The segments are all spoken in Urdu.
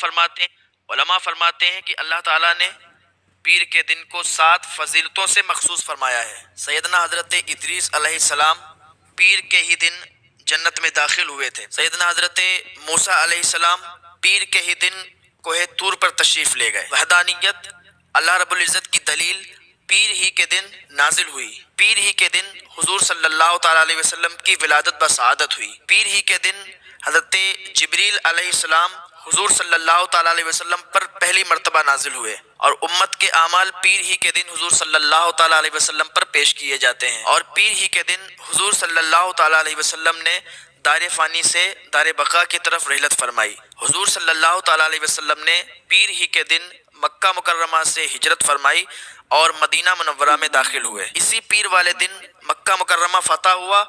فرماتے ہیں کہ اللہ تعالیٰ نے پیر کے دن کو 7 فضیلتوں سے مخصوص فرمایا ہے۔ سیدنا حضرت ادریس علیہ السلام پیر کے ہی دن جنت میں داخل ہوئے تھے۔ سیدنا حضرت موسیٰ علیہ السلام پیر کے ہی دن کوہ طور پر تشریف لے گئے۔ وحدانیت اللہ رب العزت کی دلیل پیر ہی کے دن نازل ہوئی۔ پیر ہی کے دن حضور صلی اللہ تعالیٰ علیہ وسلم کی ولادت بسعادت ہوئی۔ پیر ہی کے دن حضرت جبریل علیہ السلام حضور صلی اللہ تعالیٰ علیہ وسلم پر پہلی مرتبہ نازل ہوئے، اور امت کے اعمال پیر ہی کے دن حضور صلی اللہ تعالیٰ علیہ وسلم پر پیش کیے جاتے ہیں، اور پیر ہی کے دن حضور صلی اللہ تعالیٰ علیہ وسلم نے دار فانی سے دار بقا کی طرف رحلت فرمائی۔ حضور صلی اللہ تعالیٰ علیہ وسلم نے پیر ہی کے دن مکہ مکرمہ سے ہجرت فرمائی اور مدینہ منورہ میں داخل ہوئے۔ اسی پیر والے دن مکہ مکرمہ فتح ہوا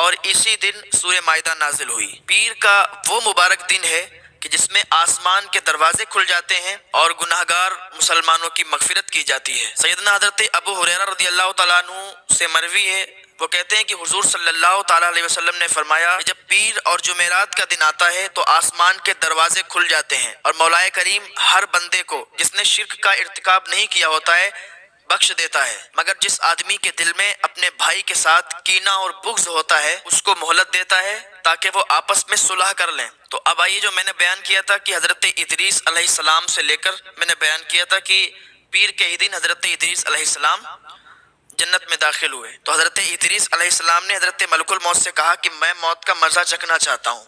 اور اسی دن سورہ مائدہ نازل ہوئی۔ پیر کا وہ مبارک دن ہے کہ جس میں آسمان کے دروازے کھل جاتے ہیں اور گناہگار مسلمانوں کی مغفرت کی جاتی ہے۔ سیدنا حضرت ابو ہریرہ رضی اللہ تعالیٰ عنہ سے مروی ہے، وہ کہتے ہیں کہ حضور صلی اللہ تعالیٰ علیہ وسلم نے فرمایا کہ جب پیر اور جمعرات کا دن آتا ہے تو آسمان کے دروازے کھل جاتے ہیں اور مولا کریم ہر بندے کو جس نے شرک کا ارتکاب نہیں کیا ہوتا ہے بخش دیتا ہے، مگر جس آدمی کے دل میں اپنے بھائی کے ساتھ کینہ اور بغض ہوتا ہے اس کو مہلت دیتا ہے تاکہ وہ آپس میں صلح کر لیں۔ تو اب آئیے، جو میں نے بیان کیا تھا کہ حضرت ادریس علیہ السلام سے لے کر میں نے بیان کیا تھا کہ پیر کے ہی دن حضرت ادریس علیہ السلام جنت میں داخل ہوئے، تو حضرت ادریس علیہ السلام نے حضرت ملک الموت سے کہا کہ میں موت کا مزہ چکھنا چاہتا ہوں۔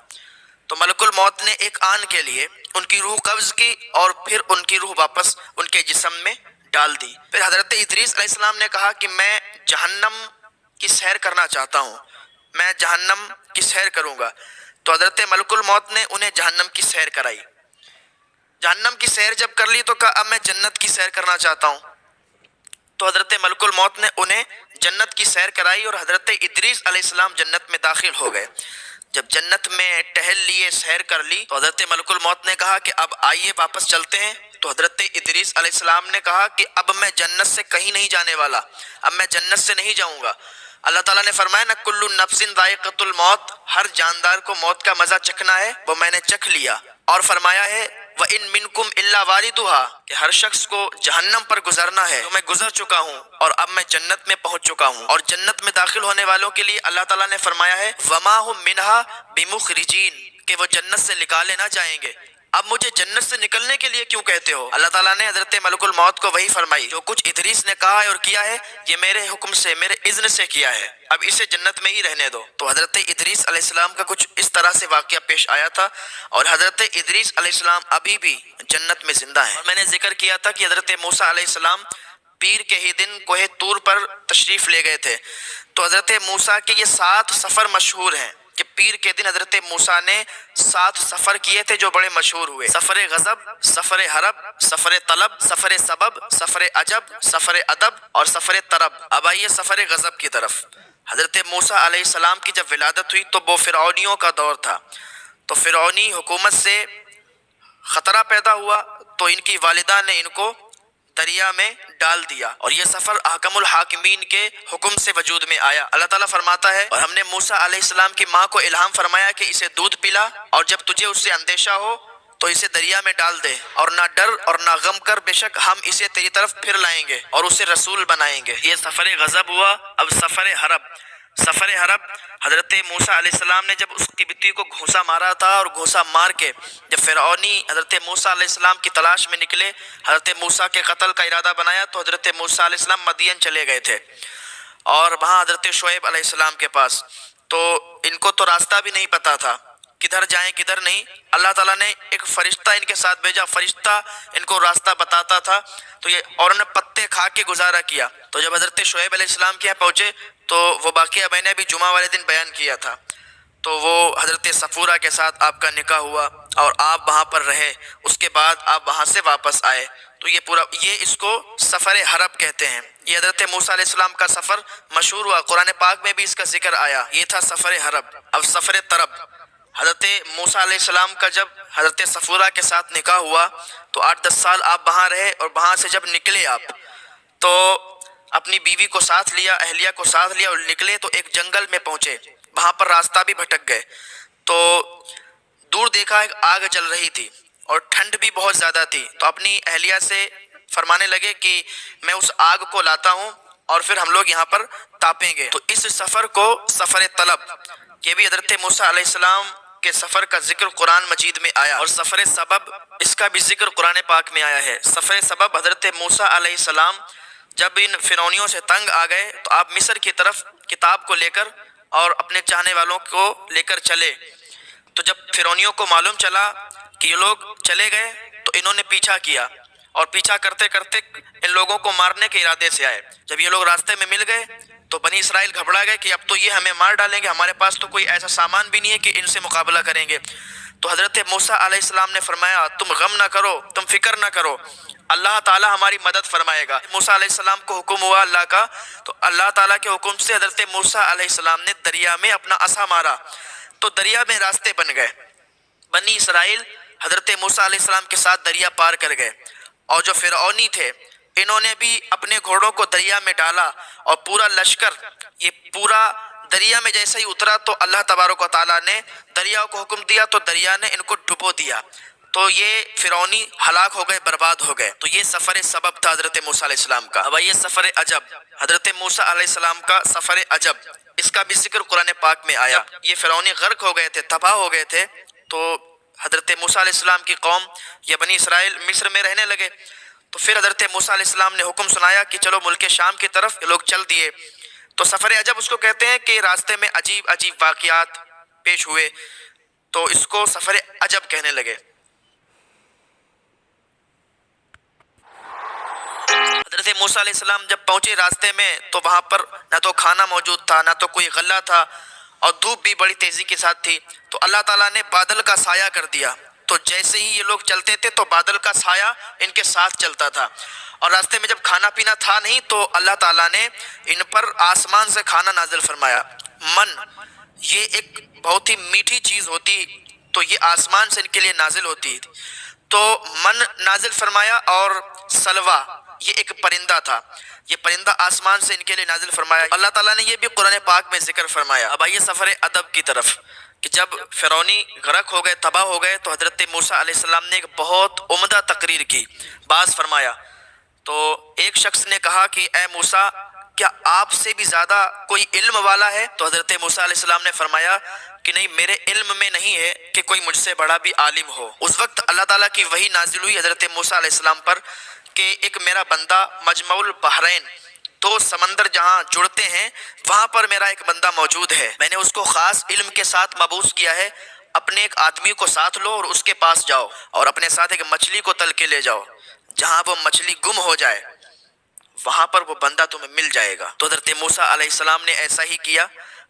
تو ملک الموت نے ایک آن کے لیے ان کی روح قبض کی اور پھر ان کی روح واپس ان کے جسم میں ڈال دی۔ پھر حضرت ادریس علیہ السلام نے کہا کہ میں جہنم کی سیر کرنا چاہتا ہوں، میں جہنم کی سیر کروں گا۔ تو حضرت ملک الموت نے انہیں جہنم کی سیر کرائی۔ جہنم کی سیر جب کر لی تو کہا اب میں جنت کی سیر کرنا چاہتا ہوں۔ تو حضرت ملک الموت نے انہیں جنت کی سیر کرائی اور حضرت ادریس علیہ السلام جنت میں داخل ہو گئے۔ جب جنت میں ٹہل لیے، سیر کر لی، تو حضرت ملک الموت نے کہا کہ اب آئیے واپس چلتے ہیں۔ تو حضرت ادریس علیہ السلام نے کہا کہ اب میں جنت سے کہیں نہیں جانے والا، اب میں جنت سے نہیں جاؤں گا۔ اللہ تعالیٰ نے فرمایا نا کل نفس ذائقۃ الموت، ہر جاندار کو موت کا مزہ چکھنا ہے، وہ میں نے چکھ لیا۔ اور فرمایا ہے وَإِن مِّنكُمْ إِلَّا وَارِدُهَا، کہ ہر شخص کو جہنم پر گزرنا ہے، تو میں گزر چکا ہوں اور اب میں جنت میں پہنچ چکا ہوں۔ اور جنت میں داخل ہونے والوں کے لیے اللہ تعالیٰ نے فرمایا ہے وَمَا هُم مِّنْهَا بِمُخْرِجِينَ، کہ وہ جنت سے نکالے نہ جائیں گے۔ اب مجھے جنت سے نکلنے کے لیے کیوں کہتے ہو؟ اللہ تعالیٰ نے حضرت ملک الموت کو وہی فرمائی، جو کچھ ادریس نے کہا ہے اور کیا ہے یہ میرے حکم سے، میرے اذن سے کیا ہے، اب اسے جنت میں ہی رہنے دو۔ تو حضرت ادریس علیہ السلام کا کچھ اس طرح سے واقعہ پیش آیا تھا، اور حضرت ادریس علیہ السلام ابھی بھی جنت میں زندہ ہیں۔ اور میں نے ذکر کیا تھا کہ حضرت موسیٰ علیہ السلام پیر کے ہی دن کوہ طور پر تشریف لے گئے تھے۔ تو حضرت موسیٰ کے یہ 7 سفر مشہور ہیں کہ پیر کے دن حضرت موسیٰ نے 7 سفر کیے تھے جو بڑے مشہور ہوئے: سفر غضب، سفر حرب، سفر طلب، سفر سبب، سفر عجب، سفر ادب اور سفر طرب۔ اب آئیے سفر غضب کی طرف۔ حضرت موسیٰ علیہ السلام کی جب ولادت ہوئی تو وہ فرعونیوں کا دور تھا، تو فرعونی حکومت سے خطرہ پیدا ہوا، تو ان کی والدہ نے ان کو دریا میں ڈال دیا، اور یہ سفر حکم الحاکمین کے حکم سے وجود میں آیا۔ اللہ تعالیٰ فرماتا ہے اور ہم نے موسیٰ علیہ السلام کی ماں کو الہام فرمایا کہ اسے دودھ پلا، اور جب تجھے اس سے اندیشہ ہو تو اسے دریا میں ڈال دے، اور نہ ڈر اور نہ غم کر، بے شک ہم اسے تیری طرف پھر لائیں گے اور اسے رسول بنائیں گے۔ یہ سفر غضب ہوا۔ اب سفر حرب۔ سفر حرب، حضرت موسیٰ علیہ السلام نے جب اس کی بیٹی کو گھونسا مارا تھا، اور گھونسا مار کے جب فرعونی حضرت موسیٰ علیہ السلام کی تلاش میں نکلے، حضرت موسیٰ کے قتل کا ارادہ بنایا، تو حضرت موسیٰ علیہ السلام مدین چلے گئے تھے، اور وہاں حضرت شعیب علیہ السلام کے پاس، تو ان کو تو راستہ بھی نہیں پتا تھا، کدھر جائیں کدھر نہیں۔ اللہ تعالیٰ نے ایک فرشتہ ان کے ساتھ بھیجا، فرشتہ ان کو راستہ بتاتا تھا، تو یہ اور انہوں نے پتے کھا کے گزارا کیا۔ تو جب حضرت شعیب علیہ السلام کے یہاں پہنچے تو وہ واقعہ میں نے ابھی جمعہ والے دن بیان کیا تھا، تو وہ حضرت صفورہ کے ساتھ آپ کا نکاح ہوا اور آپ وہاں پر رہے، اس کے بعد آپ وہاں سے واپس آئے۔ تو یہ پورا، یہ اس کو سفر حرب کہتے ہیں۔ یہ حضرت موسیٰ علیہ السلام کا سفر مشہور ہوا، قرآن پاک میں بھی اس کا ذکر آیا، یہ تھا سفر حرب۔ اب سفر طرب، حضرت موسیٰ علیہ السلام کا جب حضرت صفورہ کے ساتھ نکاح ہوا تو 8-10 سال آپ وہاں رہے، اور وہاں سے جب نکلے آپ تو اپنی بیوی کو ساتھ لیا، اہلیہ کو ساتھ لیا، اور نکلے تو ایک جنگل میں پہنچے، وہاں پر راستہ بھی بھٹک گئے، تو دور دیکھا ایک آگ جل رہی تھی، اور ٹھنڈ بھی بہت زیادہ تھی، تو اپنی اہلیہ سے فرمانے لگے کہ میں اس آگ کو لاتا ہوں اور پھر ہم لوگ یہاں پر تاپیں گے۔ تو اس سفر کو سفر طلب، یہ بھی حضرت موسیٰ علیہ السلام کے سفر کا ذکر قرآن مجید میں آیا، اور سفر سبب اس کا بھی ذکر قرآن پاک میں آیا ہے۔ سفر سبب حضرت موسیٰ علیہ السلام جب ان فرعونیوں سے تنگ آ گئے تو آپ مصر کی طرف کتاب کو لے کر اور اپنے چاہنے والوں کو لے کر چلے، تو جب فرعونیوں کو معلوم چلا کہ یہ لوگ چلے گئے تو انہوں نے پیچھا کیا، اور پیچھا کرتے کرتے ان لوگوں کو مارنے کے ارادے سے آئے۔ جب یہ لوگ راستے میں مل گئے تو بنی اسرائیل گھبرا گئے کہ اب تو یہ ہمیں مار ڈالیں گے، ہمارے پاس تو کوئی ایسا سامان بھی نہیں ہے کہ ان سے مقابلہ کریں گے۔ تو حضرت موسیٰ علیہ السلام نے فرمایا تم غم نہ کرو، تم فکر نہ کرو، اللہ تعالیٰ ہماری مدد فرمائے گا۔ موسیٰ علیہ السلام کو حکم ہوا اللہ کا، تو اللہ تعالیٰ کے حکم سے حضرت موسیٰ علیہ السلام نے دریا میں اپنا عصا مارا تو دریا میں راستے بن گئے۔ بنی اسرائیل حضرت موسیٰ علیہ السلام کے ساتھ دریا پار کر گئے، اور جو فرعونی تھے انہوں نے بھی اپنے گھوڑوں کو دریا میں ڈالا، اور پورا لشکر یہ پورا دریا میں جیسے ہی اترا تو اللہ تبارک و تعالیٰ نے دریا کو حکم دیا تو دریا نے ان کو ڈبو دیا، تو یہ فرعونی ہلاک ہو گئے، برباد ہو گئے۔ تو یہ سفر سبب تھا حضرت موسیٰ علیہ السلام کا۔ اب یہ سفر عجب، حضرت موسیٰ علیہ السلام کا سفر عجب، اس کا بھی ذکر قرآن پاک میں آیا۔ یہ فرعونی غرق ہو گئے تھے، تباہ ہو گئے تھے، تو حضرت موسیٰ علیہ السلام کی قوم یا بنی اسرائیل مصر میں رہنے لگے، تو پھر حضرت موسیٰ علیہ السلام نے حکم سنایا کہ چلو ملک شام کی طرف، یہ لوگ چل دیے۔ تو سفر عجب اس کو کہتے ہیں کہ راستے میں عجیب عجیب واقعات پیش ہوئے، تو اس کو سفر عجب کہنے لگے۔ حضرت موسیٰ علیہ السلام جب پہنچے راستے میں تو وہاں پر نہ تو کھانا موجود تھا، نہ تو کوئی غلہ تھا، اور دھوپ بھی بڑی تیزی کے ساتھ تھی۔ تو اللہ تعالیٰ نے بادل کا سایہ کر دیا، تو جیسے ہی یہ لوگ چلتے تھے تو بادل کا سایہ ان کے ساتھ چلتا تھا، اور راستے میں جب کھانا پینا تھا نہیں تو اللہ تعالیٰ نے ان پر آسمان سے کھانا نازل فرمایا۔ من، یہ ایک بہت ہی میٹھی چیز ہوتی، تو یہ آسمان سے ان کے لیے نازل ہوتی، تو من نازل فرمایا، اور سلوا یہ ایک پرندہ تھا، یہ پرندہ آسمان سے ان کے لیے نازل فرمایا۔ اللہ تعالیٰ نے یہ بھی قرآن پاک میں ذکر فرمایا۔ اب آئیے سفر ادب کی طرف، کہ جب فرعونی غرق ہو گئے، تباہ ہو گئے، تو حضرت موسیٰ علیہ السلام نے ایک بہت عمدہ تقریر کی، باز فرمایا۔ تو ایک شخص نے کہا کہ اے موسیٰ، کیا آپ سے بھی زیادہ کوئی علم والا ہے؟ تو حضرت موسیٰ علیہ السلام نے فرمایا کہ نہیں، میرے علم میں نہیں ہے کہ کوئی مجھ سے بڑا بھی عالم ہو۔ اس وقت اللہ تعالیٰ کی وحی نازل ہوئی حضرت موسیٰ علیہ السلام پر کہ ایک میرا بندہ مجمع البحرین، دو سمندر جہاں جڑتے ہیں وہاں پر میرا ایک بندہ موجود ہے، میں نے اس کو خاص علم کے ساتھ مبعوث کیا ہے، اپنے ایک آدمی کو ساتھ لو اور اس کے پاس جاؤ، اور اپنے ساتھ ایک مچھلی کو تل کے لے جاؤ، جہاں وہ مچھلی گم ہو جائے وہاں پر وہ بندہ تمہیں مل جائے گا۔ تو حضرت موسیٰ علیہ السلام نے ایسا ہی کیا،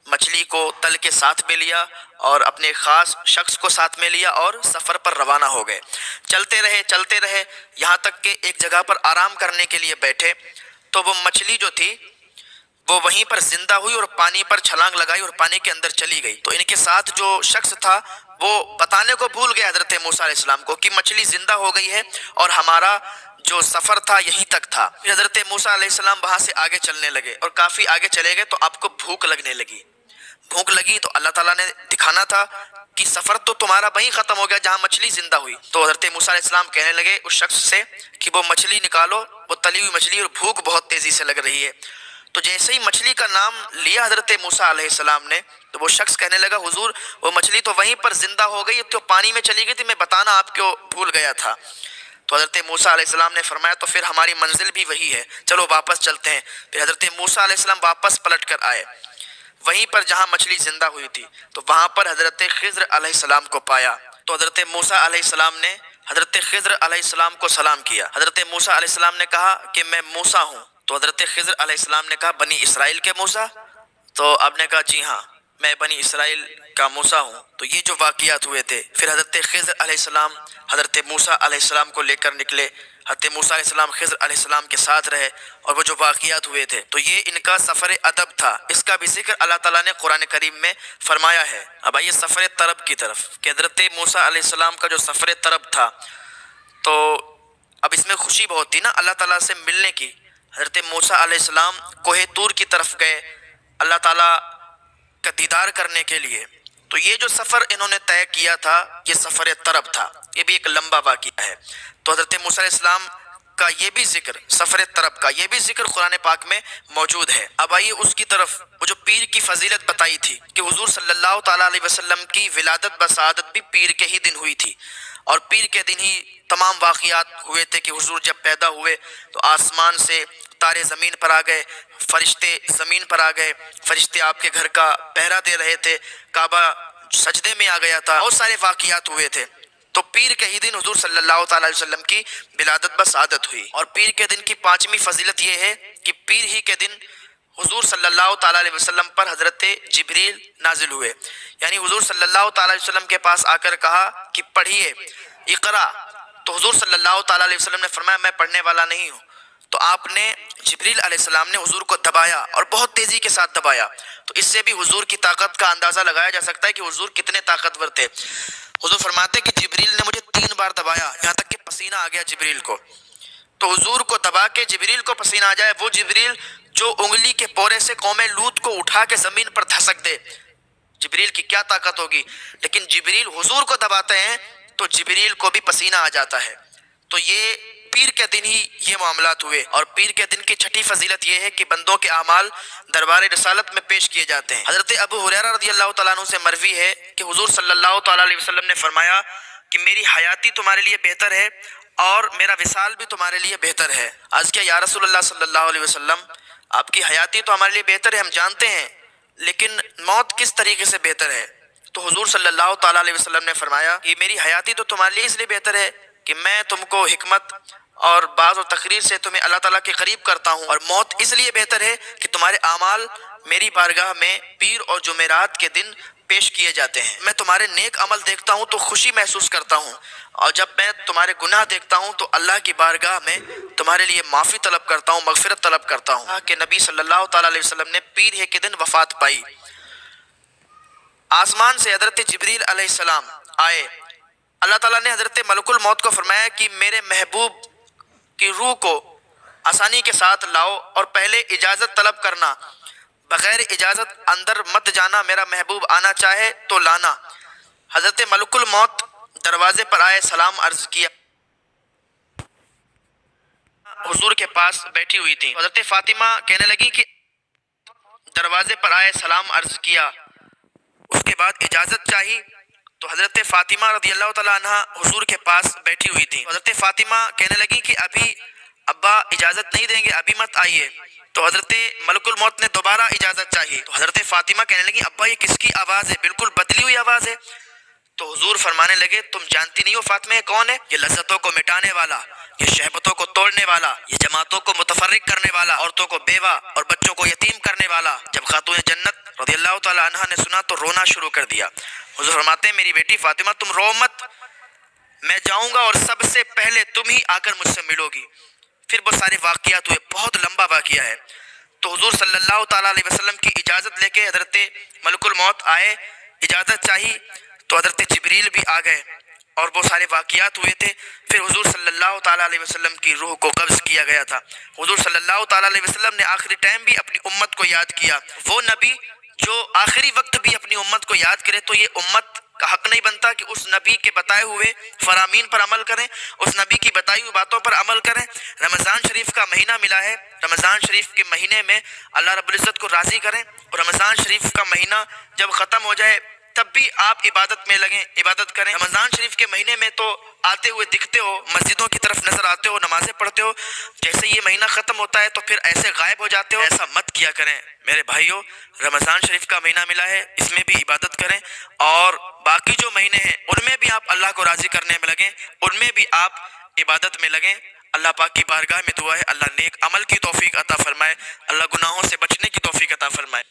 مچھلی کو تل کے ساتھ میں لیا اور اپنے خاص شخص کو ساتھ میں لیا، اور سفر پر روانہ ہو گئے۔ چلتے رہے یہاں تک کہ ایک جگہ پر آرام کرنے کے لیے بیٹھے، تو وہ مچھلی جو تھی وہ وہیں پر زندہ ہوئی اور پانی پر چھلانگ لگائی اور پانی کے اندر چلی گئی۔ تو ان کے ساتھ جو شخص تھا وہ بتانے کو بھول گیا حضرت موسیٰ علیہ السلام کو کہ مچھلی زندہ ہو گئی ہے اور ہمارا جو سفر تھا یہیں تک تھا۔ پھر حضرت موسیٰ علیہ السلام وہاں سے آگے چلنے لگے، اور کافی آگے چلے گئے تو آپ کو بھوک لگنے لگی۔ بھوک لگی تو اللہ تعالیٰ نے دکھانا تھا کہ سفر تو تمہارا وہیں ختم ہو گیا جہاں مچھلی زندہ ہوئی۔ تو حضرت موسیٰ علیہ السلام کہنے لگے اس شخص سے کہ وہ مچھلی نکالو، وہ تلی ہوئی مچھلی، اور بھوک بہت تیزی سے لگ رہی ہے۔ تو جیسے ہی مچھلی کا نام لیا حضرت موسیٰ علیہ السلام نے تو وہ شخص کہنے لگا حضور وہ مچھلی تو وہیں پر زندہ ہو گئی، تو پانی میں چلی گئی تھی، میں بتانا آپ کو بھول گیا تھا۔ تو حضرت موسیٰ علیہ السلام نے فرمایا تو پھر ہماری منزل بھی وہی ہے، چلو واپس چلتے ہیں۔ پھر حضرت موسیٰ علیہ السلام واپس پلٹ کر آئے وہیں پر جہاں مچھلی زندہ ہوئی تھی، تو وہاں پر حضرت خضر علیہ السلام کو پایا۔ تو حضرت موسیٰ علیہ السلام نے حضرت خضر علیہ السلام کو سلام کیا۔ حضرت موسیٰ علیہ السلام نے کہا کہ میں موسیٰ ہوں۔ تو حضرت خضر علیہ السلام نے کہا بنی اسرائیل کے موسیٰ؟ تو آپ نے کہا جی ہاں، میں بنی اسرائیل کا موسیٰ ہوں۔ تو یہ جو واقعات ہوئے تھے، پھر حضرت خضر علیہ السلام حضرت موسیٰ علیہ السلام کو لے کر نکلے، حضرت موسیٰ علیہ السلام خضر علیہ السلام کے ساتھ رہے، اور وہ جو واقعات ہوئے تھے تو یہ ان کا سفر ادب تھا، اس کا بھی ذکر اللہ تعالیٰ نے قرآن کریم میں فرمایا ہے۔ اب آئیے سفر طرب کی طرف، کہ حضرت موسیٰ علیہ السلام کا جو سفر طرب تھا، تو اب اس میں خوشی بہت تھی نا اللہ تعالیٰ سے ملنے کی۔ حضرت موسیٰ علیہ السلام کوہ طور کی طرف گئے اللہ تعالیٰ کا دیدار کرنے کے لیے، تو یہ جو سفر انہوں نے طے کیا تھا یہ سفر طرب تھا، یہ بھی ایک لمبا واقعہ ہے۔ تو حضرت موسیٰ علیہ السلام کا یہ بھی ذکر، سفر طرب کا یہ بھی ذکر قرآن پاک میں موجود ہے۔ اب آئیے اس کی طرف، وہ جو پیر کی فضیلت بتائی تھی کہ حضور صلی اللہ تعالیٰ علیہ وسلم کی ولادت بسعادت بھی پیر کے ہی دن ہوئی تھی، اور پیر کے دن ہی تمام واقعات ہوئے تھے کہ حضور جب پیدا ہوئے تو آسمان سے تارے زمین پر آ گئے، فرشتے زمین پر آ گئے، فرشتے آپ کے گھر کا پہرا دے رہے تھے، کعبہ سجدے میں آ گیا تھا، بہت سارے واقعات ہوئے تھے۔ تو پیر کے ہی دن حضور صلی اللہ تعالیٰ علیہ وسلم کی ولادت بسعادت ہوئی۔ اور پیر کے دن کی پانچویں فضیلت یہ ہے کہ پیر ہی کے دن حضور صلی اللہ تعالیٰ علیہ وسلم پر حضرت جبریل نازل ہوئے، یعنی حضور صلی اللہ تعالیٰ علیہ وسلم کے پاس آ کر کہا کہ پڑھیے، اقرا، تو حضور صلی اللہ تعالیٰ علیہ وسلم نے فرمایا میں پڑھنے والا نہیں ہوں۔ تو آپ نے، جبریل علیہ السلام نے حضور کو دبایا اور بہت تیزی کے ساتھ دبایا، تو اس سے بھی حضور کی طاقت کا اندازہ لگایا جا سکتا ہے کہ حضور کتنے طاقتور تھے۔ حضور فرماتے کہ جبریل نے مجھے 3 بار دبایا، یہاں تک کہ پسینہ آ گیا جبریل کو۔ تو حضور کو دبا کے جبریل کو پسینہ آ جائے، وہ جبریل جو انگلی کے پورے سے قوم لوط کو اٹھا کے زمین پر دھسک دے، جبریل کی کیا طاقت ہوگی۔ لیکن جبریل حضور کو دباتے ہیں تو جبریل کو بھی پسینہ آ جاتا ہے۔ تو یہ پیر کے دن ہی یہ معاملات ہوئے۔ اور پیر کے دن کی چھٹی فضیلت یہ ہے کہ بندوں کے اعمال دربار رسالت میں پیش کیے جاتے ہیں۔ حضرت ابو ہریرہ رضی اللہ تعالیٰ عنہ سے مروی ہے کہ حضور صلی اللہ تعالیٰ علیہ وسلم نے فرمایا کہ میری حیاتی تمہارے لیے بہتر ہے اور میرا وصال بھی تمہارے لیے بہتر ہے۔ عرض کیا یا رسول اللہ صلی اللہ علیہ وسلم، آپ کی حیاتی تو ہمارے لیے بہتر ہے، ہم جانتے ہیں، لیکن موت کس طریقے سے بہتر ہے؟ تو حضور صلی اللہ تعالیٰ علیہ وسلم نے فرمایا کہ میری حیاتی تو تمہارے لیے اس لیے بہتر ہے کہ میں تم کو حکمت اور بعض و تقریر سے تمہیں اللہ تعالیٰ کے قریب کرتا ہوں، اور موت اس لیے بہتر ہے کہ تمہارے اعمال میری بارگاہ میں پیر اور جمعرات کے دن پیش کیے جاتے ہیں۔ میں تمہارے نیک عمل دیکھتا ہوں تو خوشی محسوس کرتا ہوں، اور جب میں تمہارے گناہ دیکھتا ہوں تو اللہ کی بارگاہ میں تمہارے لیے معافی طلب کرتا ہوں، مغفرت طلب کرتا ہوں۔ کہ نبی صلی اللہ تعالیٰ علیہ وسلم نے پیر ہی کے دن وفات پائی۔ آسمان سے حضرت جبریل علیہ السلام آئے، اللہ تعالیٰ نے حضرت ملک الموت کو فرمایا کہ میرے محبوب کی روح کو آسانی کے ساتھ لاؤ، اور پہلے اجازت طلب کرنا، بغیر اجازت اندر مت جانا، میرا محبوب آنا چاہے تو لانا۔ حضرت ملک الموت دروازے پر آئے، سلام عرض کیا، حضور کے پاس بیٹھی ہوئی تھی۔ حضرت فاطمہ کہنے لگی کہ دروازے پر آئے، سلام عرض کیا، اس کے بعد اجازت چاہی، تو حضرت فاطمہ رضی اللہ تعالیٰ عنہ حضور کے پاس بیٹھی ہوئی تھی۔ حضرت فاطمہ کہنے لگی کہ ابھی ابا اجازت نہیں دیں گے، ابھی مت آئیے۔ تو حضرت ملک الموت نے دوبارہ اجازت چاہی، تو حضرت فاطمہ کہنے لگی ابا یہ کس کی آواز ہے؟ بالکل بدلی ہوئی آواز ہے۔ تو حضور فرمانے لگے تم جانتی نہیں ہو فاطمہ یہ کون ہے؟ یہ لذتوں کو مٹانے والا، یہ شہبتوں کو توڑنے والا، یہ جماعتوں کو متفرق کرنے والا، عورتوں کو بیوہ اور بچوں کو یتیم کرنے والا۔ جب خاتون جنت رضی اللہ تعالیٰ عنہا نے سنا تو رونا شروع کر دیا۔ حضور فرماتے ہیں میری بیٹی فاطمہ تم رو مت، میں جاؤں گا اور سب سے پہلے تم ہی آ کر مجھ سے ملو گی۔ پھر بہت سارے واقعات ہوئے، بہت لمبا واقعہ ہے۔ تو حضور صلی اللہ تعالیٰ علیہ وسلم کی اجازت لے کے حضرت ملک الموت آئے، اجازت چاہی، تو حضرت جبریل بھی آ گئے اور بہت سارے واقعات ہوئے تھے۔ پھر حضور صلی اللہ تعالیٰ علیہ وسلم کی روح کو قبض کیا گیا تھا۔ حضور صلی اللہ تعالیٰ علیہ وسلم نے آخری ٹائم بھی اپنی امت کو یاد کیا۔ وہ نبی جو آخری وقت بھی اپنی امت کو یاد کرے تو یہ امت کا حق نہیں بنتا کہ اس نبی کے بتائے ہوئے فرامین پر عمل کریں، اس نبی کی بتائی ہوئی باتوں پر عمل کریں۔ رمضان شریف کا مہینہ ملا ہے، رمضان شریف کے مہینے میں اللہ رب العزت کو راضی کریں، اور رمضان شریف کا مہینہ جب ختم ہو جائے تب بھی آپ عبادت میں لگیں، عبادت کریں۔ رمضان شریف کے مہینے میں تو آتے ہوئے دکھتے ہو، مسجدوں کی طرف نظر آتے ہو، نمازیں پڑھتے ہو، جیسے یہ مہینہ ختم ہوتا ہے تو پھر ایسے غائب ہو جاتے ہو۔ ایسا مت کیا کریں میرے بھائیوں، رمضان شریف کا مہینہ ملا ہے، اس میں بھی عبادت کریں، اور باقی جو مہینے ہیں ان میں بھی آپ اللہ کو راضی کرنے میں لگیں، ان میں بھی آپ عبادت میں لگیں۔ اللہ پاک کی بارگاہ میں دعا ہے اللہ نیک عمل کی توفیق عطا فرمائے، اللہ گناہوں سے بچنے کی توفیق عطا فرمائے۔